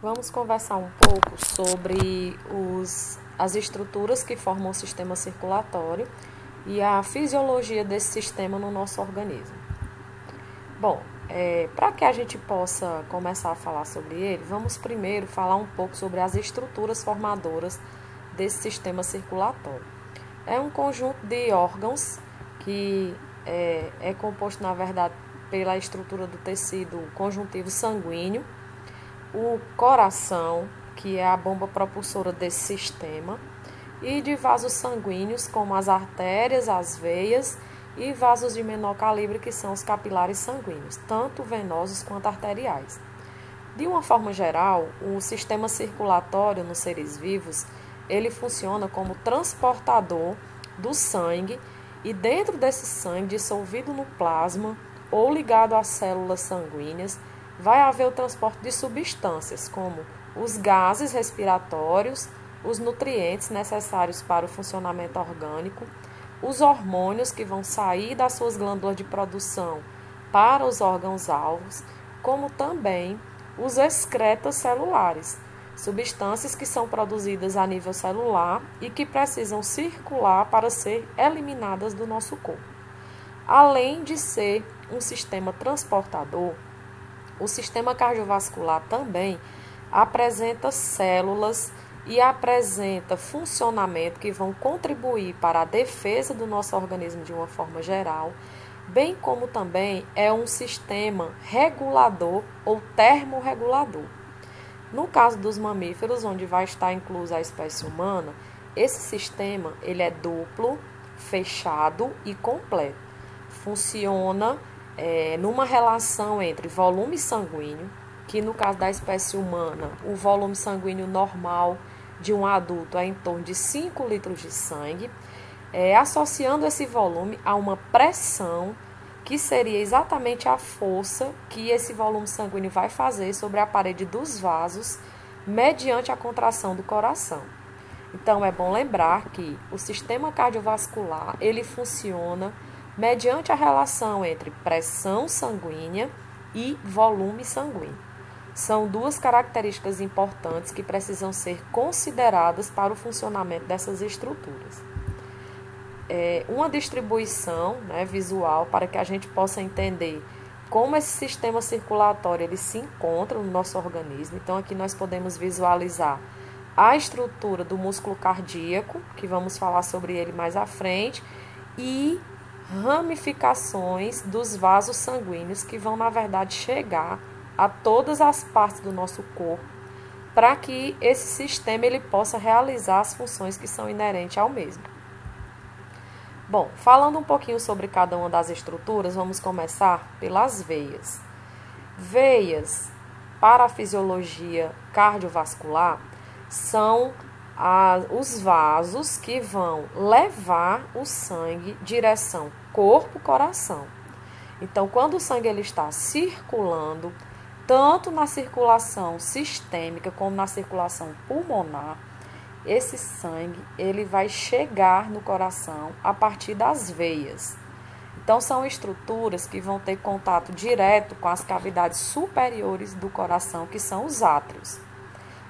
Vamos conversar um pouco sobre as estruturas que formam o sistema circulatório e a fisiologia desse sistema no nosso organismo. Bom, para que a gente possa começar a falar sobre ele, vamos primeiro falar um pouco sobre as estruturas formadoras desse sistema circulatório. É um conjunto de órgãos que é composto, na verdade, pela estrutura do tecido conjuntivo sanguíneo, o coração, que é a bomba propulsora desse sistema, e de vasos sanguíneos, como as artérias, as veias e vasos de menor calibre, que são os capilares sanguíneos, tanto venosos quanto arteriais. De uma forma geral, o sistema circulatório nos seres vivos, ele funciona como transportador do sangue e dentro desse sangue dissolvido no plasma ou ligado às células sanguíneas, vai haver o transporte de substâncias, como os gases respiratórios, os nutrientes necessários para o funcionamento orgânico, os hormônios que vão sair das suas glândulas de produção para os órgãos-alvos, como também os excretas celulares, substâncias que são produzidas a nível celular e que precisam circular para ser eliminadas do nosso corpo. Além de ser um sistema transportador, o sistema cardiovascular também apresenta células e apresenta funcionamento que vão contribuir para a defesa do nosso organismo de uma forma geral, bem como também é um sistema regulador ou termorregulador. No caso dos mamíferos, onde vai estar inclusa a espécie humana, esse sistema ele é duplo, fechado e completo. Funciona numa relação entre volume sanguíneo, que no caso da espécie humana, o volume sanguíneo normal de um adulto é em torno de 5 litros de sangue, associando esse volume a uma pressão, que seria exatamente a força que esse volume sanguíneo vai fazer sobre a parede dos vasos, mediante a contração do coração. Então, é bom lembrar que o sistema cardiovascular, ele funciona mediante a relação entre pressão sanguínea e volume sanguíneo. São duas características importantes que precisam ser consideradas para o funcionamento dessas estruturas. Uma distribuição visual para que a gente possa entender como esse sistema circulatório ele se encontra no nosso organismo. Então, aqui nós podemos visualizar a estrutura do músculo cardíaco, que vamos falar sobre ele mais à frente, e ramificações dos vasos sanguíneos que vão, na verdade, chegar a todas as partes do nosso corpo para que esse sistema ele possa realizar as funções que são inerentes ao mesmo. Bom, falando um pouquinho sobre cada uma das estruturas, vamos começar pelas veias. Veias, para a fisiologia cardiovascular, são os vasos que vão levar o sangue em direção corpo-coração. Então, quando o sangue ele está circulando, tanto na circulação sistêmica como na circulação pulmonar, esse sangue ele vai chegar no coração a partir das veias. Então, são estruturas que vão ter contato direto com as cavidades superiores do coração, que são os átrios.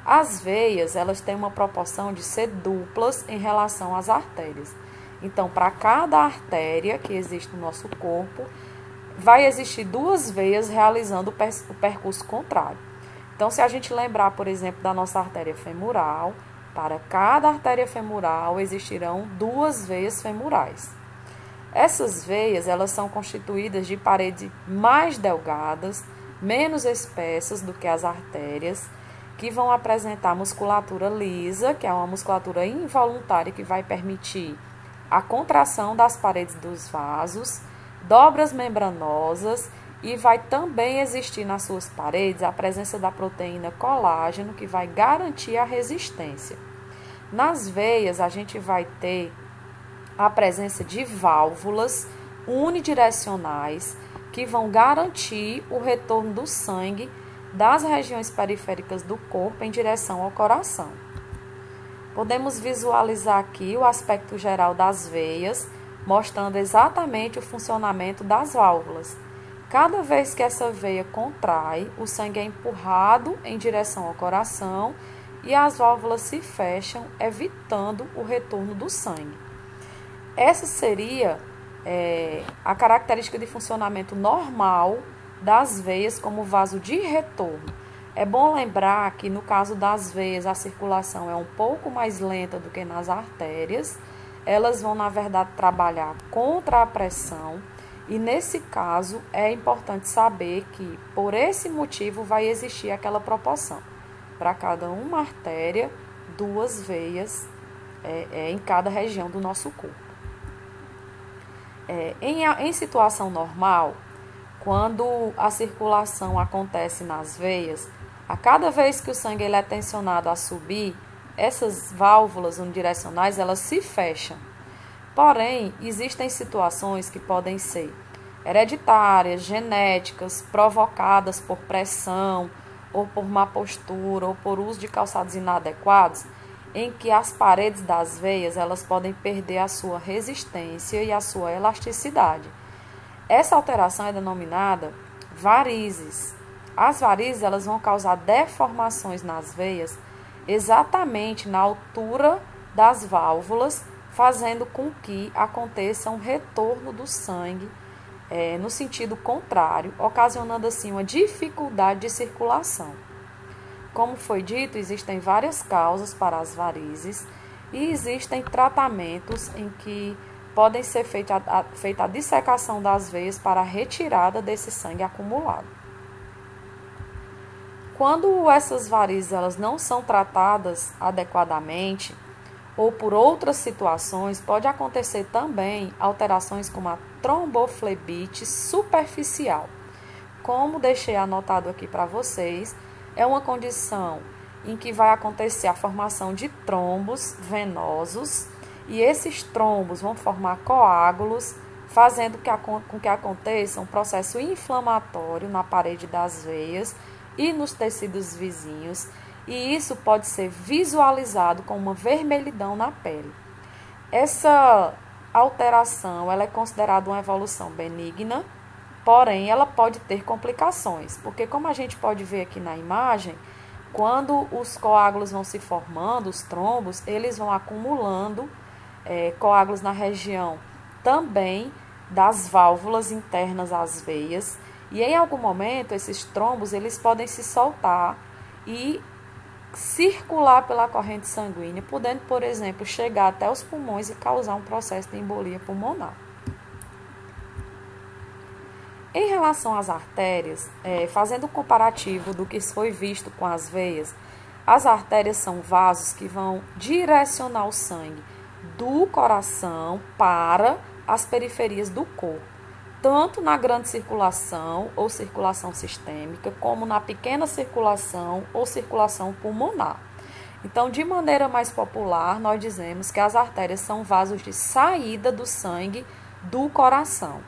As veias, elas têm uma proporção de ser duplas em relação às artérias. Então, para cada artéria que existe no nosso corpo, vai existir duas veias realizando o percurso contrário. Então, se a gente lembrar, por exemplo, da nossa artéria femoral, para cada artéria femoral existirão duas veias femorais. Essas veias, elas são constituídas de paredes mais delgadas, menos espessas do que as artérias, que vão apresentar musculatura lisa, que é uma musculatura involuntária que vai permitir a contração das paredes dos vasos, dobras membranosas, e vai também existir nas suas paredes a presença da proteína colágeno, que vai garantir a resistência. Nas veias, a gente vai ter a presença de válvulas unidirecionais, que vão garantir o retorno do sangue das regiões periféricas do corpo em direção ao coração. Podemos visualizar aqui o aspecto geral das veias, mostrando exatamente o funcionamento das válvulas. Cada vez que essa veia contrai, o sangue é empurrado em direção ao coração e as válvulas se fecham, evitando o retorno do sangue. Essa seria a característica de funcionamento normal das veias como vaso de retorno. É bom lembrar que no caso das veias a circulação é um pouco mais lenta do que nas artérias. Elas vão, na verdade, trabalhar contra a pressão e nesse caso é importante saber que por esse motivo vai existir aquela proporção. Para cada uma artéria, 2 veias em cada região do nosso corpo. Em situação normal, quando a circulação acontece nas veias, a cada vez que o sangue é tensionado a subir, essas válvulas unidirecionais elas se fecham. Porém, existem situações que podem ser hereditárias, genéticas, provocadas por pressão, ou por má postura, ou por uso de calçados inadequados, em que as paredes das veias elas podem perder a sua resistência e a sua elasticidade. Essa alteração é denominada varizes. As varizes elas vão causar deformações nas veias exatamente na altura das válvulas, fazendo com que aconteça um retorno do sangue no sentido contrário, ocasionando assim uma dificuldade de circulação. Como foi dito, existem várias causas para as varizes e existem tratamentos em que podem ser feita a dissecação das veias para a retirada desse sangue acumulado. Quando essas varizes elas não são tratadas adequadamente ou por outras situações, pode acontecer também alterações como a tromboflebite superficial. Como deixei anotado aqui para vocês, é uma condição em que vai acontecer a formação de trombos venosos e esses trombos vão formar coágulos, fazendo com que aconteça um processo inflamatório na parede das veias e nos tecidos vizinhos, e isso pode ser visualizado com uma vermelhidão na pele. Essa alteração ela é considerada uma evolução benigna, porém ela pode ter complicações, porque como a gente pode ver aqui na imagem, quando os coágulos vão se formando, os trombos, eles vão acumulando coágulos na região também das válvulas internas às veias, e em algum momento esses trombos eles podem se soltar e circular pela corrente sanguínea, podendo, por exemplo, chegar até os pulmões e causar um processo de embolia pulmonar. Em relação às artérias, fazendo um comparativo do que foi visto com as veias, as artérias são vasos que vão direcionar o sangue do coração para as periferias do corpo, tanto na grande circulação ou circulação sistêmica, como na pequena circulação ou circulação pulmonar. Então, de maneira mais popular, nós dizemos que as artérias são vasos de saída do sangue do coração.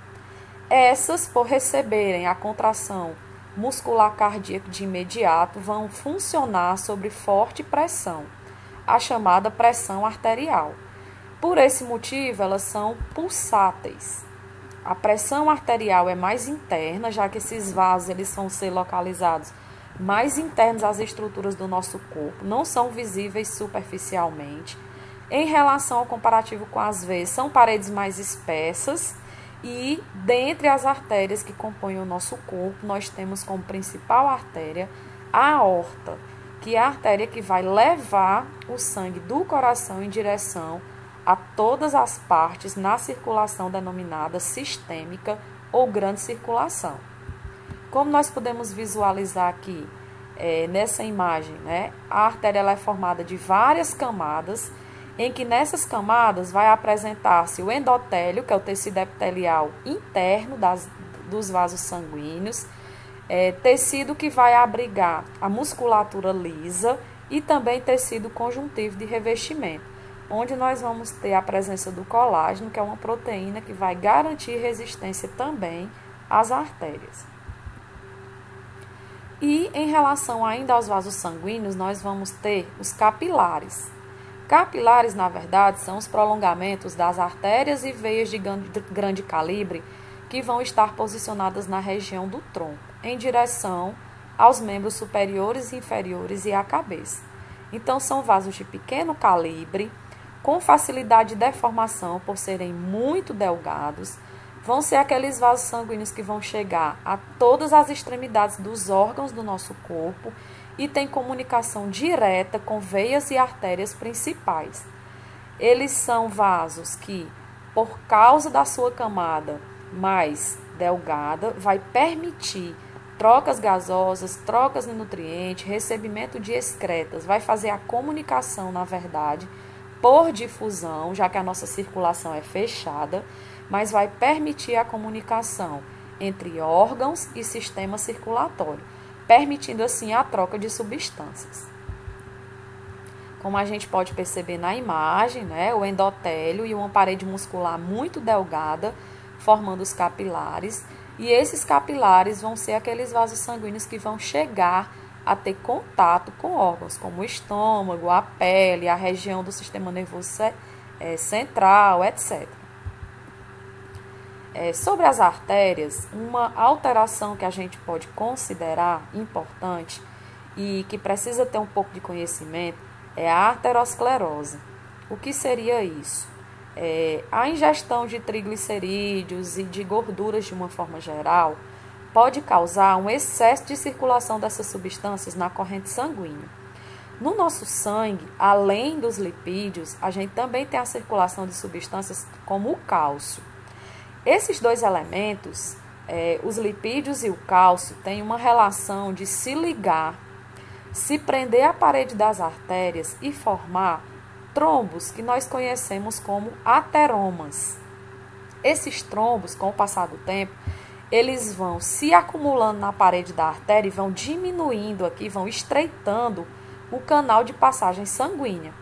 Essas, por receberem a contração muscular cardíaca de imediato, vão funcionar sob forte pressão, a chamada pressão arterial. Por esse motivo, elas são pulsáteis. A pressão arterial é mais interna, já que esses vasos eles vão ser localizados mais internos às estruturas do nosso corpo, não são visíveis superficialmente. Em relação ao comparativo com as veias, são paredes mais espessas e dentre as artérias que compõem o nosso corpo, nós temos como principal artéria a aorta, que é a artéria que vai levar o sangue do coração em direção a todas as partes na circulação denominada sistêmica ou grande circulação. Como nós podemos visualizar aqui nessa imagem, a artéria ela é formada de várias camadas, em que nessas camadas vai apresentar-se o endotélio, que é o tecido epitelial interno dos vasos sanguíneos, tecido que vai abrigar a musculatura lisa e também tecido conjuntivo de revestimento, onde nós vamos ter a presença do colágeno, que é uma proteína que vai garantir resistência também às artérias. E em relação ainda aos vasos sanguíneos, nós vamos ter os capilares. Capilares, na verdade, são os prolongamentos das artérias e veias de grande calibre que vão estar posicionadas na região do tronco, em direção aos membros superiores e inferiores e à cabeça. Então, são vasos de pequeno calibre, com facilidade de deformação por serem muito delgados. Vão ser aqueles vasos sanguíneos que vão chegar a todas as extremidades dos órgãos do nosso corpo e tem comunicação direta com veias e artérias principais. Eles são vasos que, por causa da sua camada mais delgada, vai permitir trocas gasosas, trocas de nutrientes, recebimento de excretas, vai fazer a comunicação, na verdade, por difusão, já que a nossa circulação é fechada, mas vai permitir a comunicação entre órgãos e sistema circulatório, permitindo assim a troca de substâncias. Como a gente pode perceber na imagem, né, o endotélio e uma parede muscular muito delgada, formando os capilares, e esses capilares vão ser aqueles vasos sanguíneos que vão chegar a ter contato com órgãos, como o estômago, a pele, a região do sistema nervoso central, etc. Sobre as artérias, uma alteração que a gente pode considerar importante e que precisa ter um pouco de conhecimento é a arteriosclerose. O que seria isso? A ingestão de triglicerídeos e de gorduras de uma forma geral pode causar um excesso de circulação dessas substâncias na corrente sanguínea. No nosso sangue, além dos lipídios, a gente também tem a circulação de substâncias como o cálcio. Esses dois elementos, os lipídios e o cálcio, têm uma relação de se ligar, se prender à parede das artérias e formar trombos que nós conhecemos como ateromas. Esses trombos, com o passar do tempo, eles vão se acumulando na parede da artéria e vão diminuindo aqui, vão estreitando o canal de passagem sanguínea.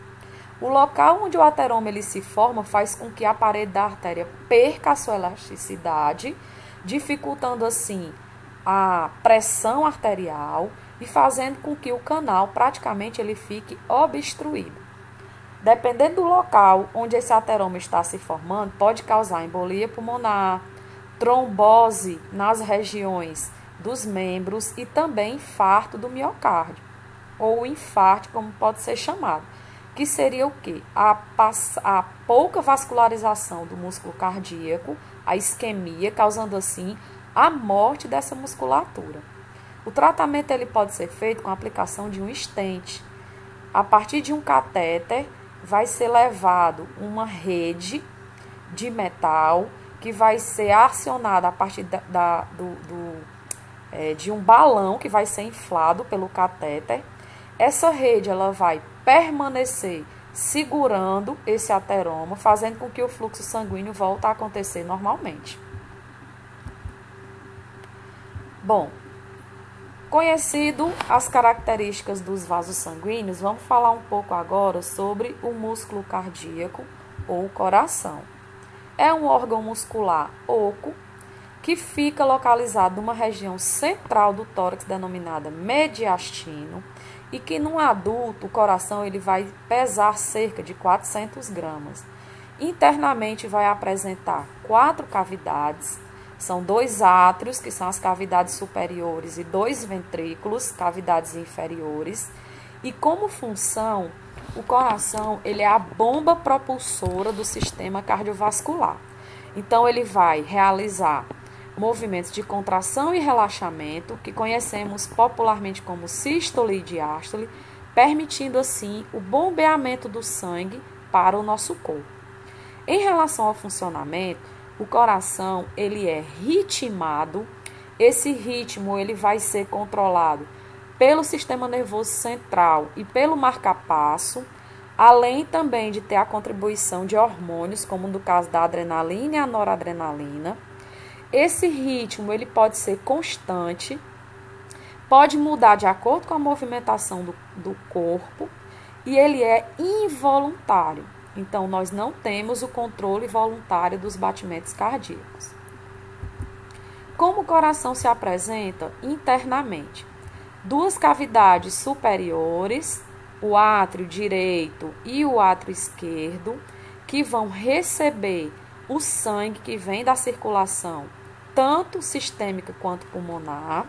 O local onde o ateroma ele se forma faz com que a parede da artéria perca a sua elasticidade, dificultando assim a pressão arterial e fazendo com que o canal praticamente ele fique obstruído. Dependendo do local onde esse ateroma está se formando, pode causar embolia pulmonar, trombose nas regiões dos membros e também infarto do miocárdio, ou infarto, como pode ser chamado, que seria o quê? A pouca vascularização do músculo cardíaco, a isquemia, causando assim a morte dessa musculatura. O tratamento ele pode ser feito com a aplicação de um stent. A partir de um catéter, vai ser levado uma rede de metal que vai ser acionada a partir de um balão que vai ser inflado pelo catéter. Essa rede ela vai permanecer segurando esse ateroma, fazendo com que o fluxo sanguíneo volte a acontecer normalmente. Bom, conhecido as características dos vasos sanguíneos, vamos falar um pouco agora sobre o músculo cardíaco ou o coração. É um órgão muscular oco que fica localizado numa região central do tórax denominada mediastino e que no adulto o coração ele vai pesar cerca de 400 gramas. Internamente vai apresentar 4 cavidades. São 2 átrios, que são as cavidades superiores, e 2 ventrículos, cavidades inferiores. E como função, o coração ele é a bomba propulsora do sistema cardiovascular. Então, ele vai realizar movimentos de contração e relaxamento, que conhecemos popularmente como sístole e diástole, permitindo assim o bombeamento do sangue para o nosso corpo. Em relação ao funcionamento, o coração ele é ritmado. Esse ritmo ele vai ser controlado pelo sistema nervoso central e pelo marcapasso, além também de ter a contribuição de hormônios, como no caso da adrenalina e a noradrenalina. Esse ritmo ele pode ser constante, pode mudar de acordo com a movimentação do corpo e ele é involuntário. Então, nós não temos o controle voluntário dos batimentos cardíacos. Como o coração se apresenta internamente? 2 cavidades superiores, o átrio direito e o átrio esquerdo, que vão receber o sangue que vem da circulação tanto sistêmica quanto pulmonar,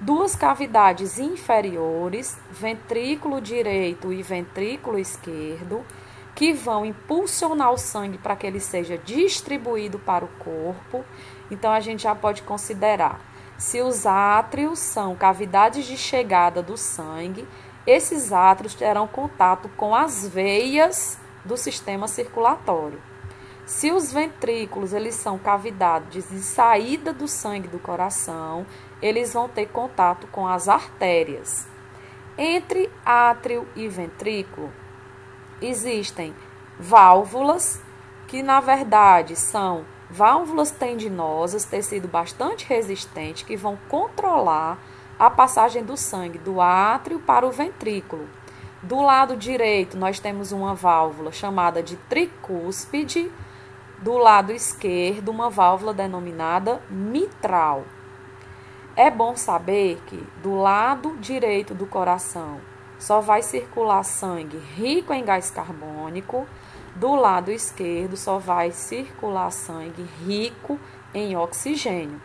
duas cavidades inferiores, ventrículo direito e ventrículo esquerdo, que vão impulsionar o sangue para que ele seja distribuído para o corpo. Então, a gente já pode considerar, se os átrios são cavidades de chegada do sangue, esses átrios terão contato com as veias do sistema circulatório. Se os ventrículos eles são cavidades de saída do sangue do coração, eles vão ter contato com as artérias. Entre átrio e ventrículo existem válvulas, que na verdade são válvulas tendinosas, tecido bastante resistente, que vão controlar a passagem do sangue do átrio para o ventrículo. Do lado direito, nós temos uma válvula chamada de tricúspide. Do lado esquerdo, uma válvula denominada mitral. É bom saber que do lado direito do coração só vai circular sangue rico em gás carbônico. Do lado esquerdo só vai circular sangue rico em oxigênio.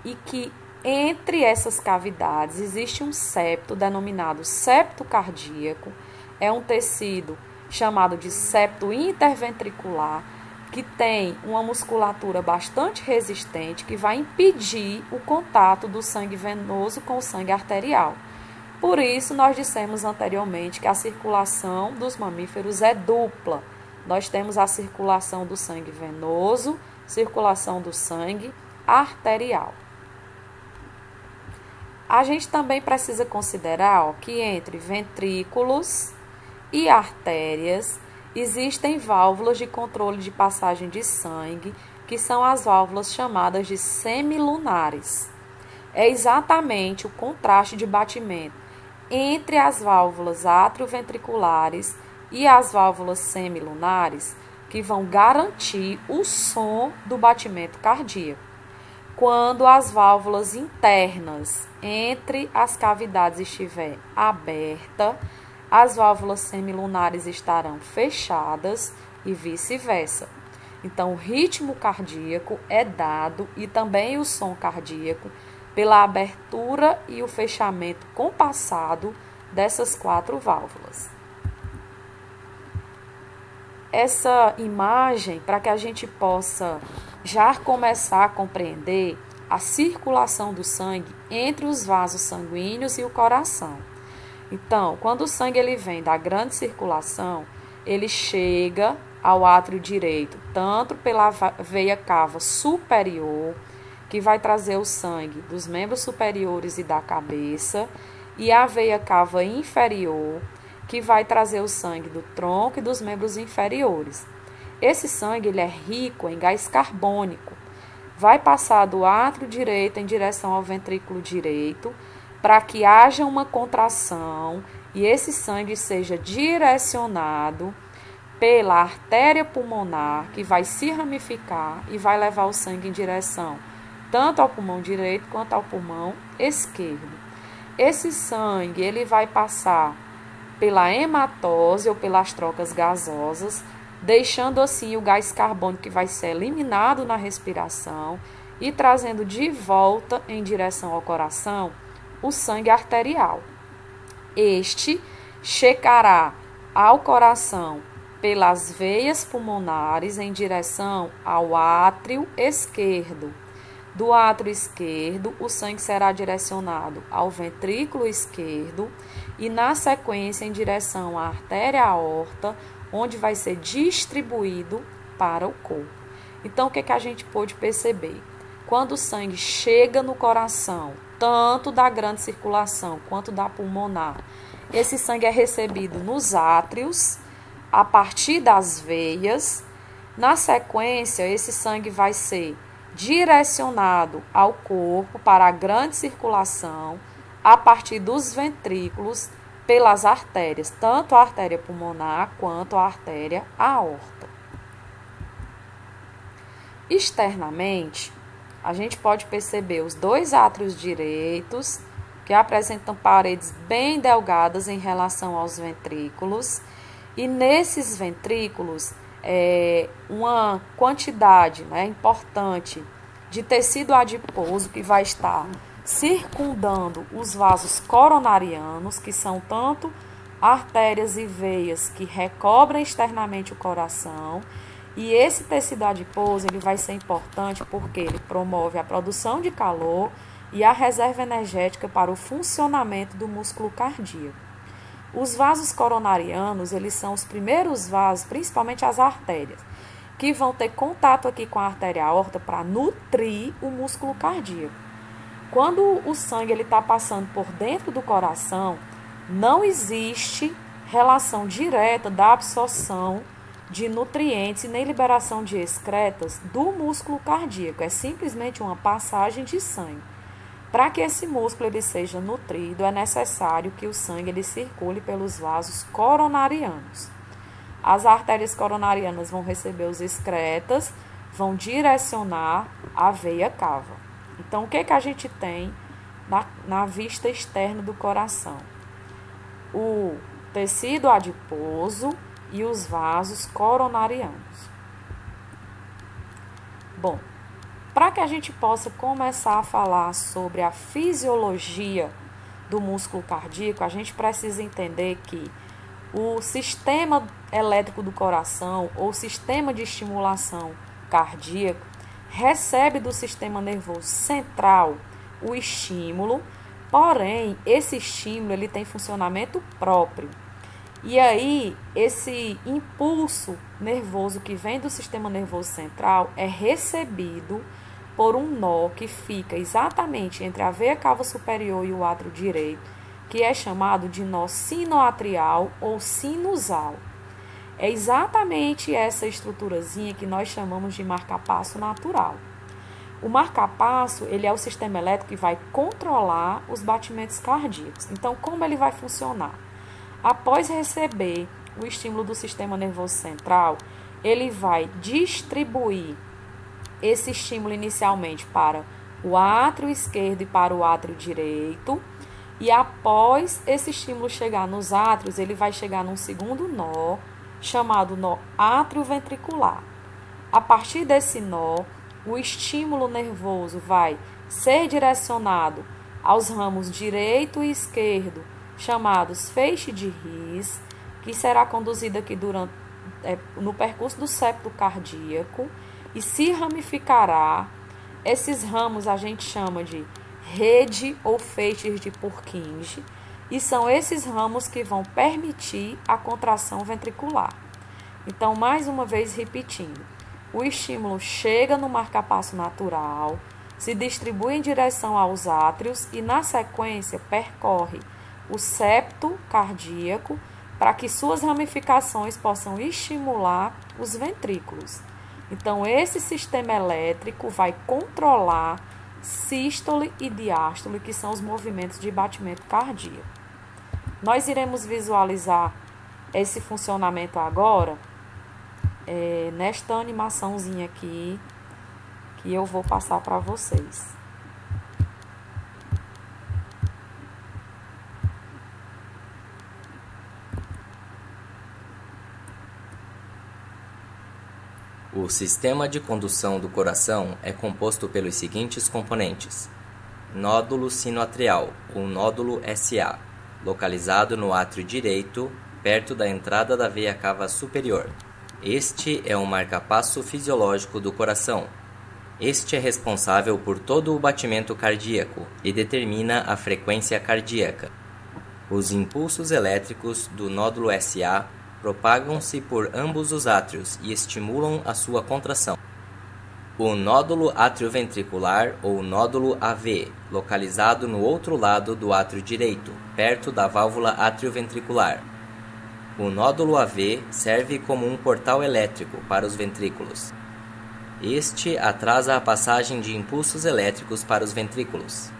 E que entre essas cavidades existe um septo denominado septo cardíaco. É um tecido chamado de septo interventricular, que tem uma musculatura bastante resistente, que vai impedir o contato do sangue venoso com o sangue arterial. Por isso, nós dissemos anteriormente que a circulação dos mamíferos é dupla. Nós temos a circulação do sangue venoso, circulação do sangue arterial. A gente também precisa considerar que entre ventrículos e artérias existem válvulas de controle de passagem de sangue, que são as válvulas chamadas de semilunares. É exatamente o contraste de batimento entre as válvulas atrioventriculares e as válvulas semilunares que vão garantir o som do batimento cardíaco. Quando as válvulas internas entre as cavidades estiver aberta, as válvulas semilunares estarão fechadas e vice-versa. Então, o ritmo cardíaco é dado e também o som cardíaco pela abertura e o fechamento compassado dessas quatro válvulas. Essa imagem, para que a gente possa já começar a compreender a circulação do sangue entre os vasos sanguíneos e o coração. Então, quando o sangue ele vem da grande circulação, ele chega ao átrio direito, tanto pela veia cava superior, que vai trazer o sangue dos membros superiores e da cabeça, e a veia cava inferior, que vai trazer o sangue do tronco e dos membros inferiores. Esse sangue ele é rico em gás carbônico. Vai passar do átrio direito em direção ao ventrículo direito, para que haja uma contração e esse sangue seja direcionado pela artéria pulmonar, que vai se ramificar e vai levar o sangue em direção tanto ao pulmão direito quanto ao pulmão esquerdo. Esse sangue ele vai passar pela hematose ou pelas trocas gasosas, deixando assim o gás carbônico que vai ser eliminado na respiração e trazendo de volta em direção ao coração o sangue arterial. Este chegará ao coração pelas veias pulmonares em direção ao átrio esquerdo. Do átrio esquerdo, o sangue será direcionado ao ventrículo esquerdo e, na sequência, em direção à artéria aorta, onde vai ser distribuído para o corpo. Então, o que a gente pôde perceber? Quando o sangue chega no coração, tanto da grande circulação quanto da pulmonar, esse sangue é recebido nos átrios, a partir das veias. Na sequência, esse sangue vai ser direcionado ao corpo para a grande circulação, a partir dos ventrículos, pelas artérias, tanto a artéria pulmonar quanto a artéria aorta. Externamente, a gente pode perceber os dois átrios direitos, que apresentam paredes bem delgadas em relação aos ventrículos, e nesses ventrículos, uma quantidade importante de tecido adiposo que vai estar circundando os vasos coronarianos, que são tanto artérias e veias que recobrem externamente o coração. E esse tecido adiposo ele vai ser importante porque ele promove a produção de calor e a reserva energética para o funcionamento do músculo cardíaco. Os vasos coronarianos, eles são os primeiros vasos, principalmente as artérias, que vão ter contato aqui com a artéria aorta para nutrir o músculo cardíaco. Quando o sangue está passando por dentro do coração, não existe relação direta da absorção de nutrientes e nem liberação de excretas do músculo cardíaco. É simplesmente uma passagem de sangue. Para que esse músculo ele seja nutrido, é necessário que o sangue ele circule pelos vasos coronarianos. As artérias coronarianas vão receber os excretas, vão direcionar a veia cava. Então, o que a gente tem na vista externa do coração? O tecido adiposo e os vasos coronarianos. Bom, para que a gente possa começar a falar sobre a fisiologia do músculo cardíaco, a gente precisa entender que o sistema elétrico do coração ou sistema de estimulação cardíaco recebe do sistema nervoso central o estímulo, porém esse estímulo ele tem funcionamento próprio. E aí esse impulso nervoso que vem do sistema nervoso central é recebido por um nó que fica exatamente entre a veia cava superior e o átrio direito, que é chamado de nó sinoatrial ou sinusal. É exatamente essa estruturazinha que nós chamamos de marcapasso natural. O marcapasso, ele é o sistema elétrico que vai controlar os batimentos cardíacos. Então, como ele vai funcionar? Após receber o estímulo do sistema nervoso central, ele vai distribuir esse estímulo inicialmente para o átrio esquerdo e para o átrio direito. E após esse estímulo chegar nos átrios, ele vai chegar num segundo nó, chamado nó atrioventricular. A partir desse nó, o estímulo nervoso vai ser direcionado aos ramos direito e esquerdo, chamados feixe de His, que será conduzido aqui no percurso do septo cardíaco e se ramificará. Esses ramos a gente chama de rede ou feixes de Purkinje, e são esses ramos que vão permitir a contração ventricular. Então, mais uma vez repetindo, o estímulo chega no marcapasso natural, se distribui em direção aos átrios e, na sequência, percorre o septo cardíaco para que suas ramificações possam estimular os ventrículos. Então, esse sistema elétrico vai controlar sístole e diástole, que são os movimentos de batimento cardíaco. Nós iremos visualizar esse funcionamento agora, nesta animaçãozinha aqui, que eu vou passar para vocês. O sistema de condução do coração é composto pelos seguintes componentes: nódulo sinoatrial, ou nódulo SA, localizado no átrio direito, perto da entrada da veia cava superior. Este é um marcapasso fisiológico do coração. Este é responsável por todo o batimento cardíaco e determina a frequência cardíaca. Os impulsos elétricos do nódulo SA propagam-se por ambos os átrios e estimulam a sua contração. O nódulo atrioventricular ou nódulo AV, localizado no outro lado do átrio direito, perto da válvula atrioventricular. O nódulo AV serve como um portal elétrico para os ventrículos. Este atrasa a passagem de impulsos elétricos para os ventrículos.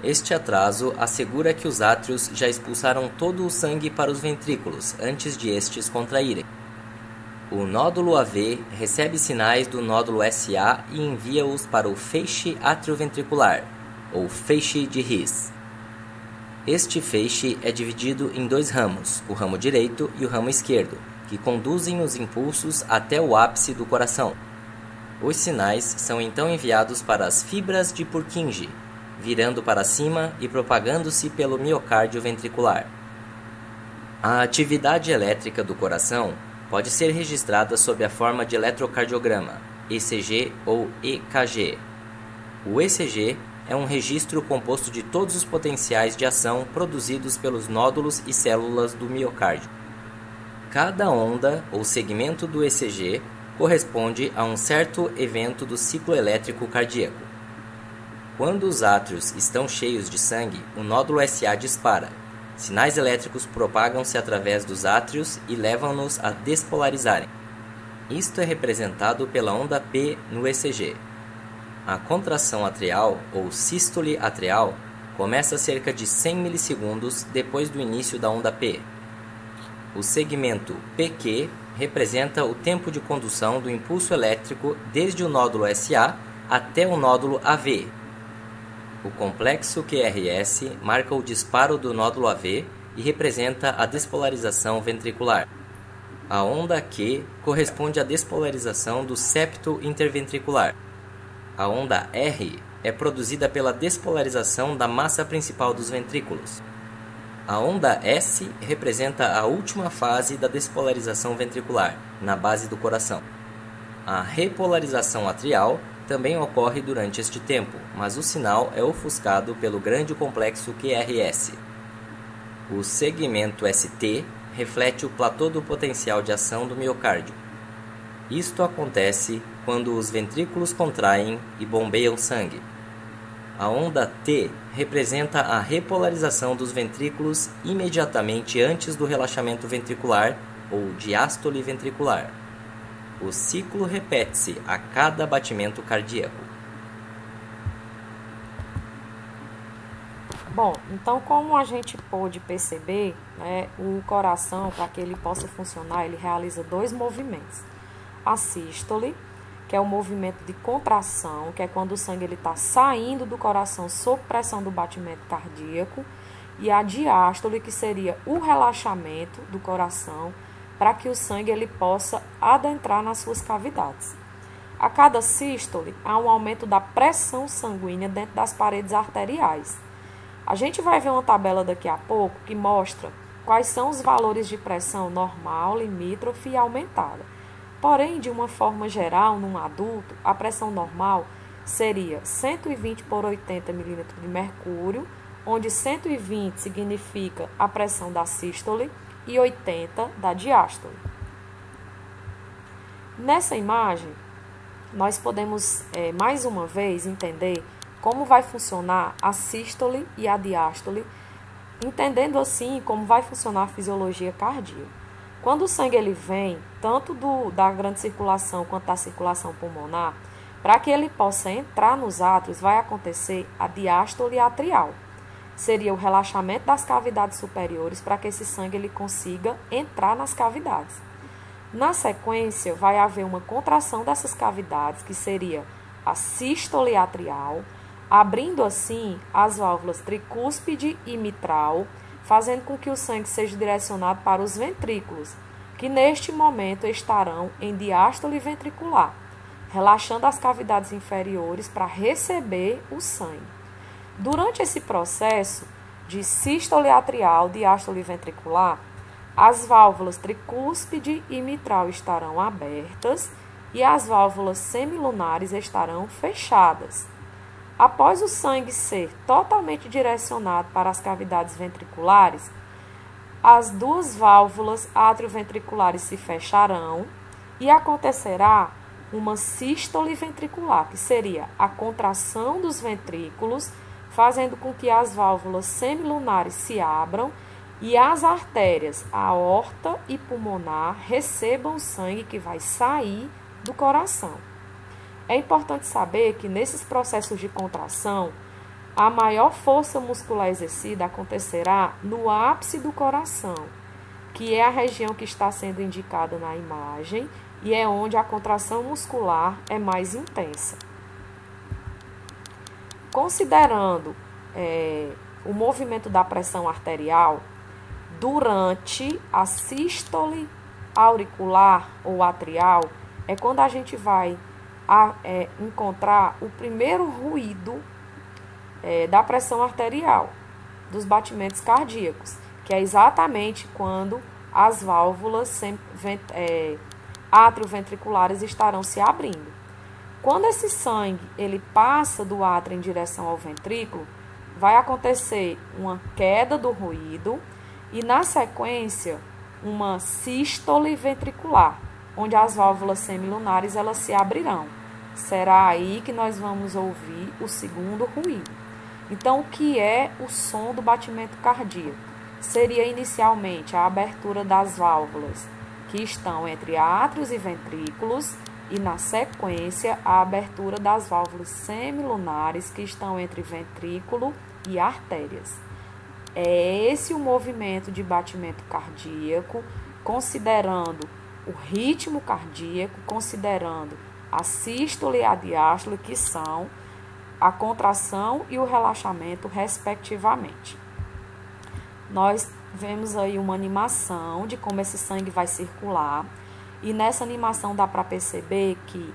Este atraso assegura que os átrios já expulsaram todo o sangue para os ventrículos antes de estes contraírem. O nódulo AV recebe sinais do nódulo SA e envia-os para o feixe atrioventricular, ou feixe de His. Este feixe é dividido em dois ramos, o ramo direito e o ramo esquerdo, que conduzem os impulsos até o ápice do coração. Os sinais são então enviados para as fibras de Purkinje, virando para cima e propagando-se pelo miocárdio ventricular. A atividade elétrica do coração pode ser registrada sob a forma de eletrocardiograma, ECG ou EKG. O ECG é um registro composto de todos os potenciais de ação produzidos pelos nódulos e células do miocárdio. Cada onda ou segmento do ECG corresponde a um certo evento do ciclo elétrico cardíaco. Quando os átrios estão cheios de sangue, o nódulo SA dispara. Sinais elétricos propagam-se através dos átrios e levam-nos a despolarizarem. Isto é representado pela onda P no ECG. A contração atrial, ou sístole atrial, começa a cerca de 100 milissegundos depois do início da onda P. O segmento PQ representa o tempo de condução do impulso elétrico desde o nódulo SA até o nódulo AV. O complexo QRS marca o disparo do nódulo AV e representa a despolarização ventricular. A onda Q corresponde à despolarização do septo interventricular. A onda R é produzida pela despolarização da massa principal dos ventrículos. A onda S representa a última fase da despolarização ventricular, na base do coração. A repolarização atrial também ocorre durante este tempo, mas o sinal é ofuscado pelo grande complexo QRS. O segmento ST reflete o platô do potencial de ação do miocárdio. Isto acontece quando os ventrículos contraem e bombeiam sangue. A onda T representa a repolarização dos ventrículos imediatamente antes do relaxamento ventricular ou diástole ventricular. O ciclo repete-se a cada batimento cardíaco. Bom, então como a gente pôde perceber, o coração, para que ele possa funcionar, ele realiza dois movimentos. A sístole, que é o movimento de contração, que é quando o sangue está saindo do coração sob pressão do batimento cardíaco, e a diástole, que seria o relaxamento do coração, para que o sangue ele possa adentrar nas suas cavidades. A cada sístole, há um aumento da pressão sanguínea dentro das paredes arteriais. A gente vai ver uma tabela daqui a pouco que mostra quais são os valores de pressão normal, limítrofe e aumentada. Porém, de uma forma geral, num adulto, a pressão normal seria 120 por 80 milímetros de mercúrio, onde 120 significa a pressão da sístole e 80 da diástole. Nessa imagem, nós podemos mais uma vez entender como vai funcionar a sístole e a diástole, entendendo assim como vai funcionar a fisiologia cardíaca. Quando o sangue ele vem, tanto da grande circulação quanto da circulação pulmonar, para que ele possa entrar nos átrios, vai acontecer a diástole atrial. Seria o relaxamento das cavidades superiores para que esse sangue ele consiga entrar nas cavidades. Na sequência, vai haver uma contração dessas cavidades, que seria a sístole atrial, abrindo assim as válvulas tricúspide e mitral, fazendo com que o sangue seja direcionado para os ventrículos, que neste momento estarão em diástole ventricular, relaxando as cavidades inferiores para receber o sangue. Durante esse processo de sístole atrial, diástole ventricular, as válvulas tricúspide e mitral estarão abertas e as válvulas semilunares estarão fechadas. Após o sangue ser totalmente direcionado para as cavidades ventriculares, as duas válvulas atrioventriculares se fecharão e acontecerá uma sístole ventricular, que seria a contração dos ventrículos, fazendo com que as válvulas semilunares se abram e as artérias, a aorta e pulmonar, recebam o sangue que vai sair do coração. É importante saber que nesses processos de contração, a maior força muscular exercida acontecerá no ápice do coração, que é a região que está sendo indicada na imagem e é onde a contração muscular é mais intensa. Considerando o movimento da pressão arterial durante a sístole auricular ou atrial, é quando a gente vai encontrar o primeiro ruído da pressão arterial, dos batimentos cardíacos, que é exatamente quando as válvulas atrioventriculares estarão se abrindo. Quando esse sangue ele passa do átrio em direção ao ventrículo, vai acontecer uma queda do ruído e, na sequência, uma sístole ventricular, onde as válvulas semilunares elas se abrirão. Será aí que nós vamos ouvir o segundo ruído. Então, o que é o som do batimento cardíaco? Seria inicialmente a abertura das válvulas que estão entre átrios e ventrículos e, na sequência, a abertura das válvulas semilunares que estão entre ventrículo e artérias. É esse o movimento de batimento cardíaco, considerando o ritmo cardíaco, considerando a sístole e a diástole, que são a contração e o relaxamento, respectivamente. Nós vemos aí uma animação de como esse sangue vai circular, e nessa animação dá para perceber que,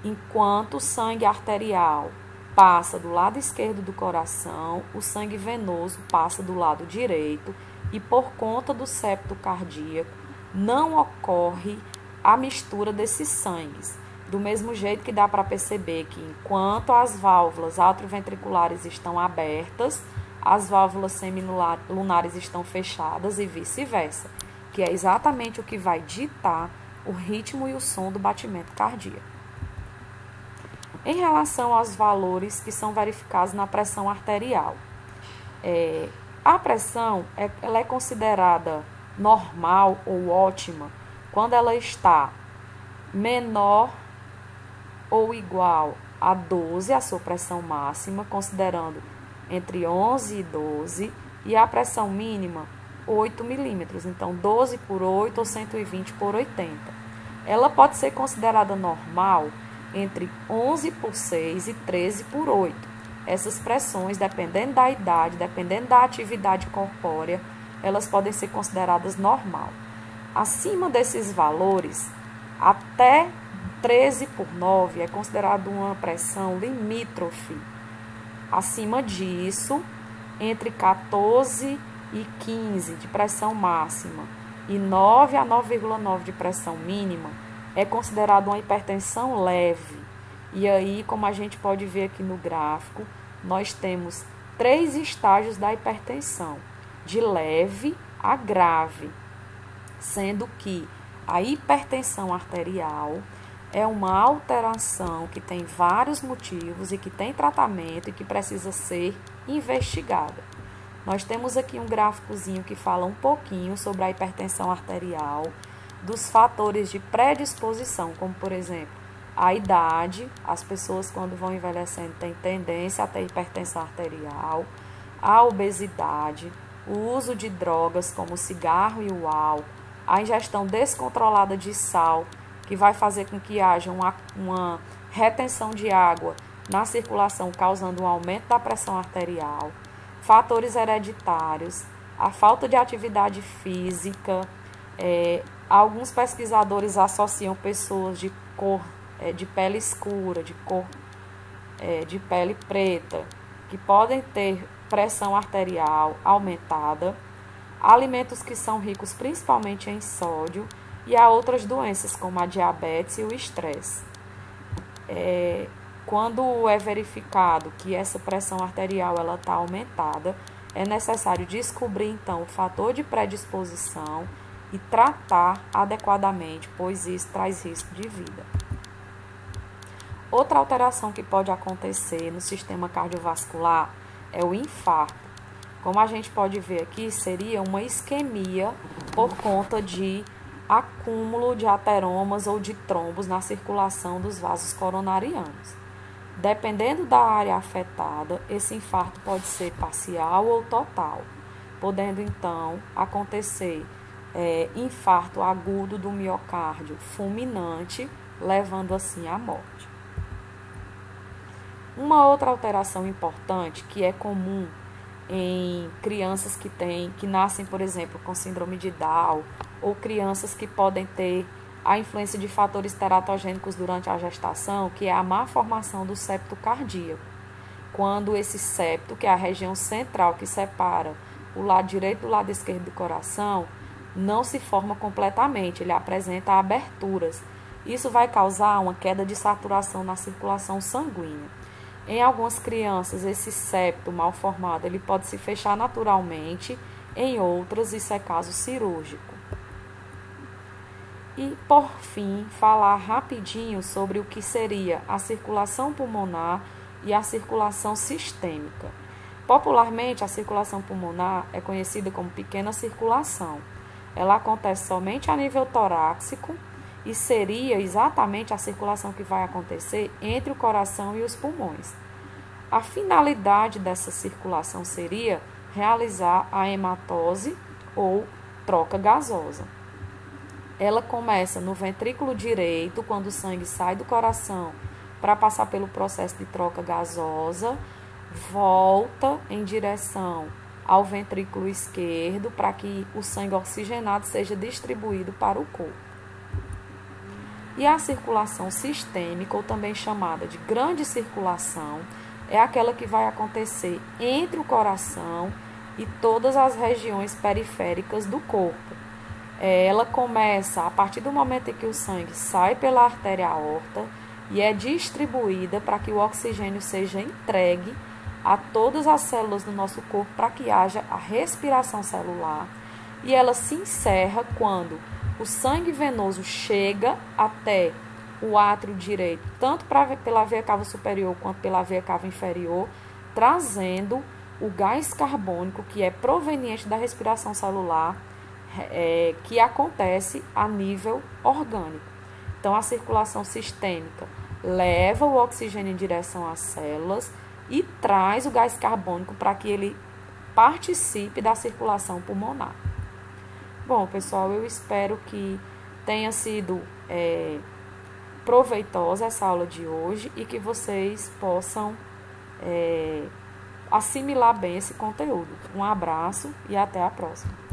enquanto o sangue arterial passa do lado esquerdo do coração, o sangue venoso passa do lado direito, e por conta do septo cardíaco não ocorre a mistura desses sangues. Do mesmo jeito que dá para perceber que, enquanto as válvulas atrioventriculares estão abertas, as válvulas semilunares estão fechadas e vice-versa, que é exatamente o que vai ditar o ritmo e o som do batimento cardíaco. Em relação aos valores que são verificados na pressão arterial, a pressão ela é considerada normal ou ótima quando ela está menor ou igual a 12, a sua pressão máxima, considerando entre 11 e 12, e a pressão mínima 8 milímetros, então 12 por 8 ou 120 por 80. Ela pode ser considerada normal entre 11 por 6 e 13 por 8. Essas pressões, dependendo da idade, dependendo da atividade corpórea, elas podem ser consideradas normal. Acima desses valores, até 13 por 9 é considerado uma pressão limítrofe. Acima disso, entre 14 e 15 de pressão máxima e 9 a 9,9 de pressão mínima, é considerado uma hipertensão leve. E aí, como a gente pode ver aqui no gráfico, nós temos 3 estágios da hipertensão, de leve a grave, sendo que a hipertensão arterial é uma alteração que tem vários motivos e que tem tratamento e que precisa ser investigada. Nós temos aqui um gráficozinho que fala um pouquinho sobre a hipertensão arterial, dos fatores de predisposição, como por exemplo, a idade, as pessoas quando vão envelhecendo têm tendência a ter hipertensão arterial, a obesidade, o uso de drogas como o cigarro e o álcool, a ingestão descontrolada de sal, que vai fazer com que haja uma retenção de água na circulação, causando um aumento da pressão arterial, fatores hereditários, a falta de atividade física. Alguns pesquisadores associam pessoas de cor, de pele escura, de pele preta, que podem ter pressão arterial aumentada, alimentos que são ricos principalmente em sódio, e há outras doenças como a diabetes e o estresse. Quando é verificado que essa pressão arterial está aumentada, é necessário descobrir então o fator de predisposição e tratar adequadamente, pois isso traz risco de vida. Outra alteração que pode acontecer no sistema cardiovascular é o infarto. Como a gente pode ver aqui, seria uma isquemia por conta de acúmulo de ateromas ou de trombos na circulação dos vasos coronarianos. Dependendo da área afetada, esse infarto pode ser parcial ou total, podendo então acontecer infarto agudo do miocárdio fulminante, levando assim à morte. Uma outra alteração importante que é comum em crianças que nascem, por exemplo, com síndrome de Down, ou crianças que podem ter a influência de fatores teratogênicos durante a gestação, que é a má formação do septo cardíaco. Quando esse septo, que é a região central que separa o lado direito do lado esquerdo do coração, não se forma completamente, ele apresenta aberturas. Isso vai causar uma queda de saturação na circulação sanguínea. Em algumas crianças, esse septo mal formado ele pode se fechar naturalmente, em outras, isso é caso cirúrgico. E, por fim, falar rapidinho sobre o que seria a circulação pulmonar e a circulação sistêmica. Popularmente, a circulação pulmonar é conhecida como pequena circulação. Ela acontece somente a nível torácico e seria exatamente a circulação que vai acontecer entre o coração e os pulmões. A finalidade dessa circulação seria realizar a hematose ou troca gasosa. Ela começa no ventrículo direito, quando o sangue sai do coração para passar pelo processo de troca gasosa, volta em direção ao ventrículo esquerdo para que o sangue oxigenado seja distribuído para o corpo. E a circulação sistêmica, ou também chamada de grande circulação, é aquela que vai acontecer entre o coração e todas as regiões periféricas do corpo. Ela começa a partir do momento em que o sangue sai pela artéria aorta e é distribuída para que o oxigênio seja entregue a todas as células do nosso corpo para que haja a respiração celular. E ela se encerra quando o sangue venoso chega até o átrio direito, tanto pela veia cava superior quanto pela veia cava inferior, trazendo o gás carbônico que é proveniente da respiração celular, que acontece a nível orgânico. Então, a circulação sistêmica leva o oxigênio em direção às células e traz o gás carbônico para que ele participe da circulação pulmonar. Bom, pessoal, eu espero que tenha sido proveitosa essa aula de hoje e que vocês possam assimilar bem esse conteúdo. Um abraço e até a próxima.